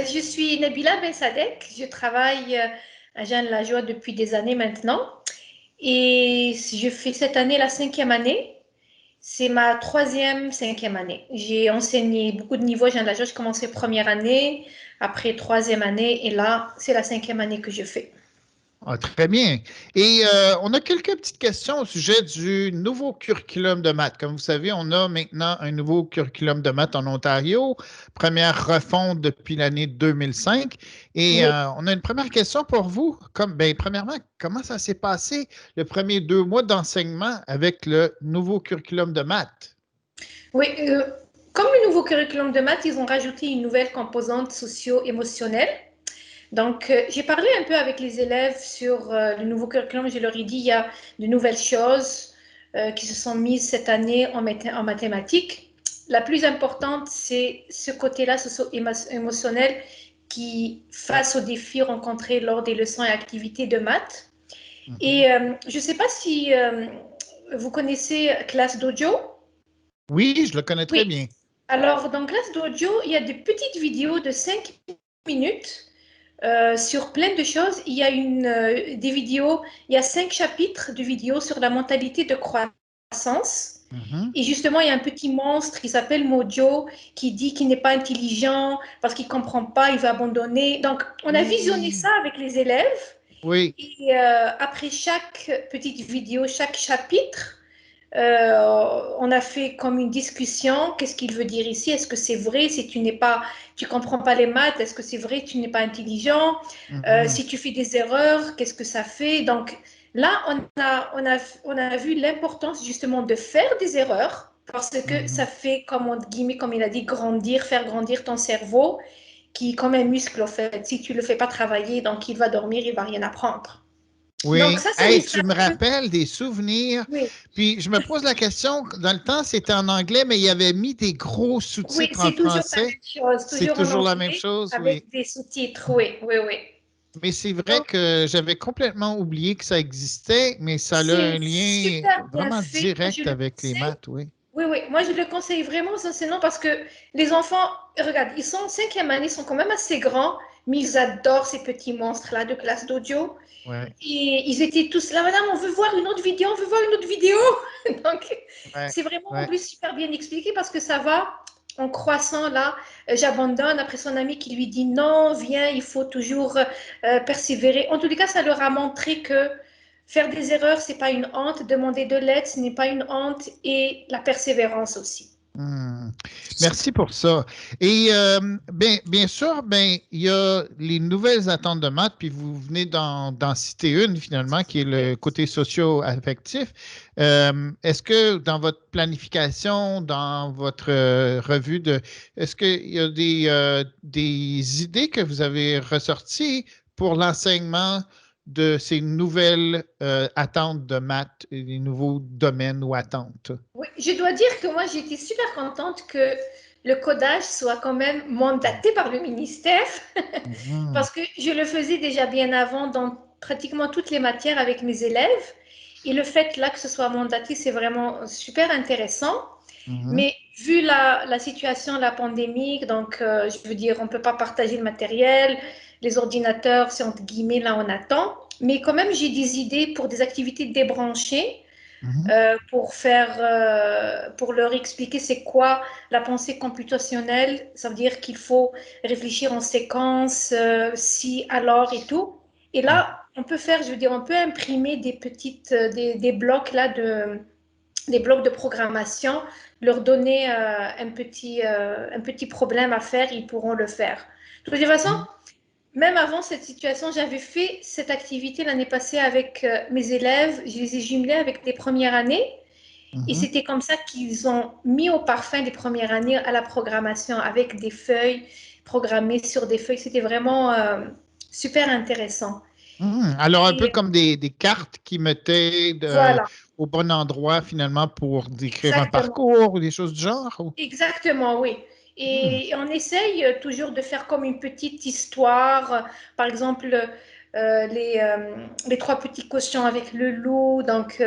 Je suis Nabila Ben Sadek, je travaille à Jeanne Lajoie depuis des années maintenant et je fais cette année la 5e année. C'est ma cinquième année. J'ai enseigné beaucoup de niveaux à Jeanne Lajoie. J'ai commencé première année, après 3e année et là, c'est la 5e année que je fais. Ah, très bien. Et on a quelques petites questions au sujet du nouveau curriculum de maths. Comme vous savez, on a maintenant un nouveau curriculum de maths en Ontario, première refonte depuis l'année 2005. Et Oui. on a une première question pour vous. Premièrement, comment ça s'est passé le premier 2 mois d'enseignement avec le nouveau curriculum de maths? Oui, comme le nouveau curriculum de maths, ils ont rajouté une nouvelle composante socio-émotionnelle. Donc, j'ai parlé un peu avec les élèves sur le nouveau curriculum. Je leur ai dit, il y a de nouvelles choses qui se sont mises cette année en mathématiques. La plus importante, c'est ce côté-là socio-émotionnel qui, face aux défis rencontrés lors des leçons et activités de maths. Mhm. Et je ne sais pas si vous connaissez Classe Dojo. Oui, je le connais très Oui. bien. Alors, dans Classe Dojo, il y a des petites vidéos de 5 minutes sur plein de choses. Il y a des vidéos, il y a 5 chapitres de vidéos sur la mentalité de croissance. Mhm. Et justement, il y a un petit monstre qui s'appelle Mojo qui dit qu'il n'est pas intelligent parce qu'il ne comprend pas, il va abandonner. Donc, on a visionné ça Oui, avec les élèves. oui. Et après chaque petite vidéo, chaque chapitre, on a fait comme une discussion. Qu'est-ce qu'il veut dire ici? Est-ce que c'est vrai? Si tu comprends pas les maths, est-ce que c'est vrai? Tu n'es pas intelligent? Mhm. Si tu fais des erreurs, qu'est-ce que ça fait? Donc là, on a vu l'importance justement de faire des erreurs parce que ça Mhm. fait, comme il a dit, faire grandir ton cerveau qui est comme un muscle, en fait. Si tu le fais pas travailler, donc il va dormir, il va rien apprendre. Donc Oui. ça, c'est Hey, tu me l'histoire. rappelles des souvenirs. Oui, Puis je me pose la question, dans le temps, c'était en anglais, mais il y avait mis des gros oui, sous-titres en c'est toujours la français. même chose, C'est toujours en toujours la même anglais chose, oui. avec des sous-titres. Oui, oui, oui. Mais c'est vrai Donc, que j'avais complètement oublié que ça existait, mais ça a c'est un lien super bien vraiment fait. Moi, je direct le avec les conseille. maths, oui. Oui, oui, moi, je le conseille vraiment, sincèrement, parce que les enfants, regarde, ils sont en 5e année, ils sont quand même assez grands, mais ils adorent ces petits monstres-là de classe d'audio. Ouais, Et ils étaient tous là, madame, on veut voir une autre vidéo, on veut voir une autre vidéo. Donc, ouais, c'est vraiment en ouais. plus super bien expliqué parce que ça va en croissant là. J'abandonne après son ami qui lui dit non, viens, il faut toujours persévérer. En tous les cas, ça leur a montré que faire des erreurs, c'est pas une honte, demander de l'aide, ce n'est pas une honte et la persévérance aussi. Hmm. Merci pour ça. Et bien sûr, il y a les nouvelles attentes de maths, puis vous venez d'en citer une finalement, qui est Oui. le côté socio-affectif. Est-ce que dans votre planification, dans votre revue est-ce qu'il y a des idées que vous avez ressorties pour l'enseignement de ces nouvelles attentes de maths et des nouveaux domaines ou attentes? Oui, je dois dire que moi, j'étais super contente que le codage soit quand même mandaté par le ministère, Mhm. parce que je le faisais déjà bien avant dans pratiquement toutes les matières avec mes élèves. Et le fait là que ce soit mandaté, c'est vraiment super intéressant. Mhm. Mais vu la situation, la pandémie, donc je veux dire, on ne peut pas partager le matériel, les ordinateurs, c'est entre guillemets, là on attend. Mais quand même, j'ai des idées pour des activités débranchées Mhm. pour leur expliquer c'est quoi la pensée computationnelle. Ça veut dire qu'il faut réfléchir en séquence, si, alors et tout. Et Mhm. là, on peut faire, je veux dire, on peut imprimer des blocs là des blocs de programmation, leur donner un petit problème à faire, ils pourront le faire. De toute façon, même avant cette situation, j'avais fait cette activité l'année passée avec mes élèves. Je les ai jumelés avec des premières années. Et Mhm. c'était comme ça qu'ils ont mis au parfum des premières années à la programmation avec des feuilles programmées sur des feuilles. C'était vraiment super intéressant. Mhm. Alors, un peu Et comme des cartes qui mettaient voilà, au bon endroit finalement pour décrire un exactement. parcours ou des choses du genre. Exactement, oui. Hmm. Et on essaye toujours de faire comme une petite histoire. Par exemple, les trois petits cochons avec le loup. Donc,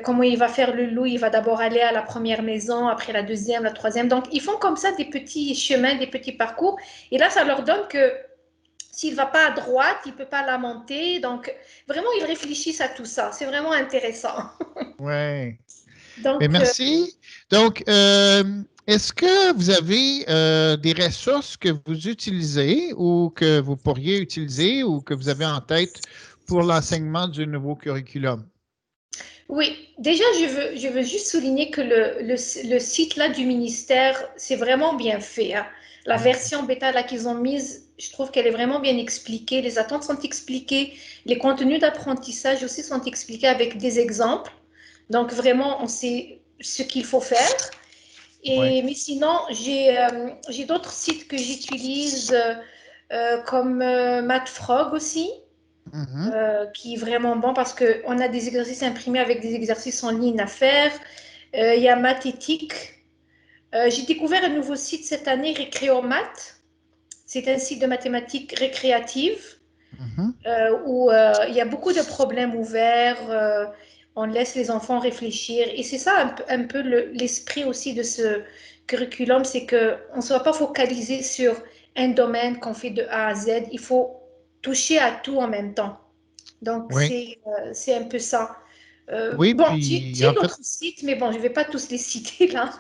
comment il va faire le loup? Il va d'abord aller à la première maison, après la deuxième, la troisième. Donc, ils font comme ça des petits chemins, des petits parcours. Et là, ça leur donne que s'il ne va pas à droite, il ne peut pas la monter. Donc, vraiment, ils réfléchissent à tout ça. C'est vraiment intéressant. Ouais. Mais Donc, merci. Donc, est-ce que vous avez des ressources que vous utilisez ou que vous pourriez utiliser ou que vous avez en tête pour l'enseignement du nouveau curriculum? oui, déjà, je veux juste souligner que le site là du ministère, c'est vraiment bien fait, hein. La Mhm. version bêta là qu'ils ont mise, je trouve qu'elle est vraiment bien expliquée. Les attentes sont expliquées. Les contenus d'apprentissage aussi sont expliqués avec des exemples. Donc, vraiment, on sait ce qu'il faut faire. Ouais. Mais sinon, j'ai d'autres sites que j'utilise comme MathFrog aussi, Mhm. qui est vraiment bon parce qu'on a des exercices imprimés avec des exercices en ligne à faire. Il y a Mathétique. J'ai découvert un nouveau site cette année, Récréomat. C'est un site de mathématiques récréatives Mhm. où il y a beaucoup de problèmes ouverts. On laisse les enfants réfléchir. Et c'est ça un peu l'esprit aussi de ce curriculum, c'est qu'on ne soit pas focalisé sur un domaine qu'on fait de A à Z. Il faut toucher à tout en même temps. Donc, Oui. c'est un peu ça. Oui, Bon, puis j'ai en fait, d'autres sites, mais bon, je ne vais pas tous les citer là.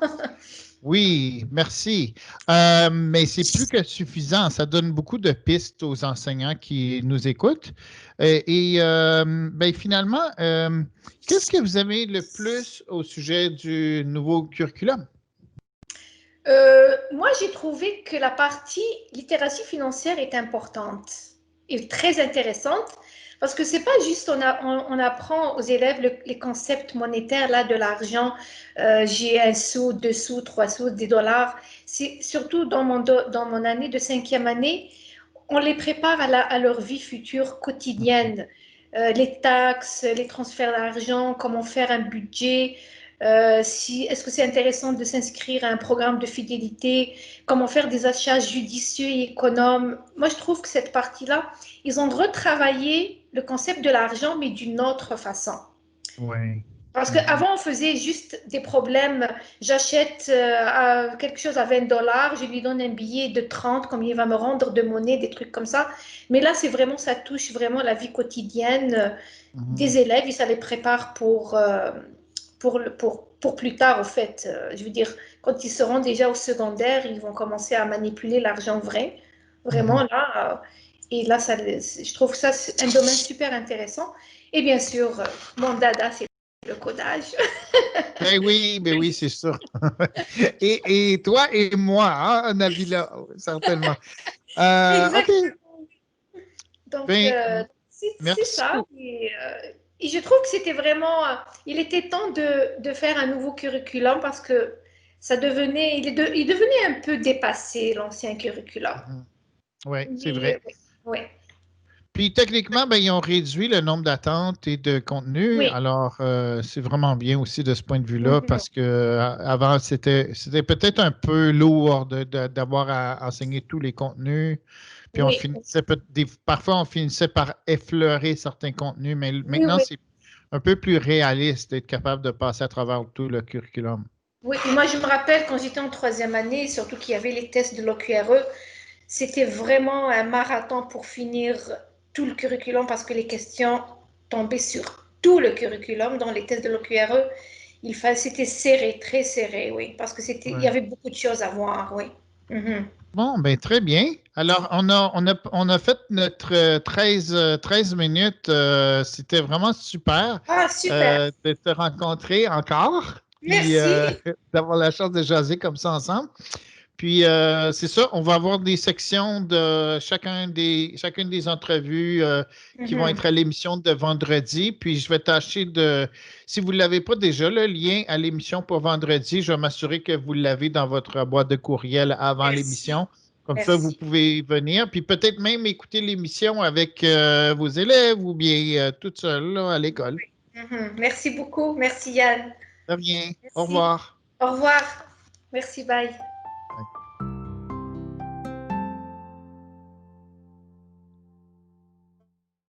oui, merci. Mais c'est plus que suffisant. Ça donne beaucoup de pistes aux enseignants qui nous écoutent. Ben, finalement, qu'est-ce que vous aimez le plus au sujet du nouveau curriculum? Moi, j'ai trouvé que la partie littératie financière est importante et très intéressante parce que c'est pas juste on apprend aux élèves les concepts monétaires là de l'argent, j'ai un sou, deux sous, trois sous, des dollars. C'est surtout dans mon année de cinquième année, on les prépare à leur vie future quotidienne. Les taxes, les transferts d'argent, comment faire un budget, est-ce que c'est intéressant de s'inscrire à un programme de fidélité, comment faire des achats judicieux et économes. Moi, je trouve que cette partie-là, ils ont retravaillé le concept de l'argent, mais d'une autre façon. Oui. Parce Mhm. qu'avant, on faisait juste des problèmes. J'achète quelque chose à 20 dollars, je lui donne un billet de 30, comme il va me rendre de monnaie, des trucs comme ça. Mais là, c'est vraiment, ça touche vraiment la vie quotidienne Mhm. des élèves et ça les prépare pour plus tard, au fait. Je veux dire, quand ils seront déjà au secondaire, ils vont commencer à manipuler l'argent vrai, vraiment Mhm. là. Et là, je trouve ça c'est un domaine super intéressant. Et bien sûr, mon dada, c'est le codage. Ben oui, c'est sûr. Et toi et moi, hein, Nabila, certainement. OK. Exactement. Donc, Ben, c'est merci ça. beaucoup. Et je trouve que c'était vraiment. Il était temps de faire un nouveau curriculum parce que ça devenait. Il devenait un peu dépassé, l'ancien curriculum. Oui, c'est Oui, vrai. oui, oui. Puis techniquement, ben, ils ont réduit le nombre d'attentes et de contenus. Oui. Alors, c'est vraiment bien aussi de ce point de vue-là Mhm. parce que avant, c'était peut-être un peu lourd d'avoir à enseigner tous les contenus. Puis on Oui, finissait parfois on finissait par effleurer certains contenus, mais oui, maintenant, oui. c'est un peu plus réaliste d'être capable de passer à travers tout le curriculum. Oui, et moi je me rappelle quand j'étais en troisième année, surtout qu'il y avait les tests de l'OQRE, c'était vraiment un marathon pour finir tout le curriculum parce que les questions tombaient sur tout le curriculum dans les tests de l'OQRE. C'était serré, très serré, oui, parce que il y Ouais. avait beaucoup de choses à voir, oui. Mhm. Bon, ben très bien. Alors, on a fait notre 13 minutes. C'était vraiment super Ah, super. de te rencontrer encore, puis Merci. d'avoir la chance de jaser comme ça ensemble. Puis, c'est ça, on va avoir des sections de chacune des entrevues qui vont Mhm. être à l'émission de vendredi. Puis, je vais tâcher si vous ne l'avez pas déjà, le lien à l'émission pour vendredi, je vais m'assurer que vous l'avez dans votre boîte de courriel avant Merci. l'émission. Comme ça, vous Merci. pouvez venir. Puis, peut-être même écouter l'émission avec vos élèves ou bien toute seule là, à l'école. Mhm. Merci beaucoup. Merci Yann. Très bien. Au Merci. revoir. Au revoir. Merci, bye.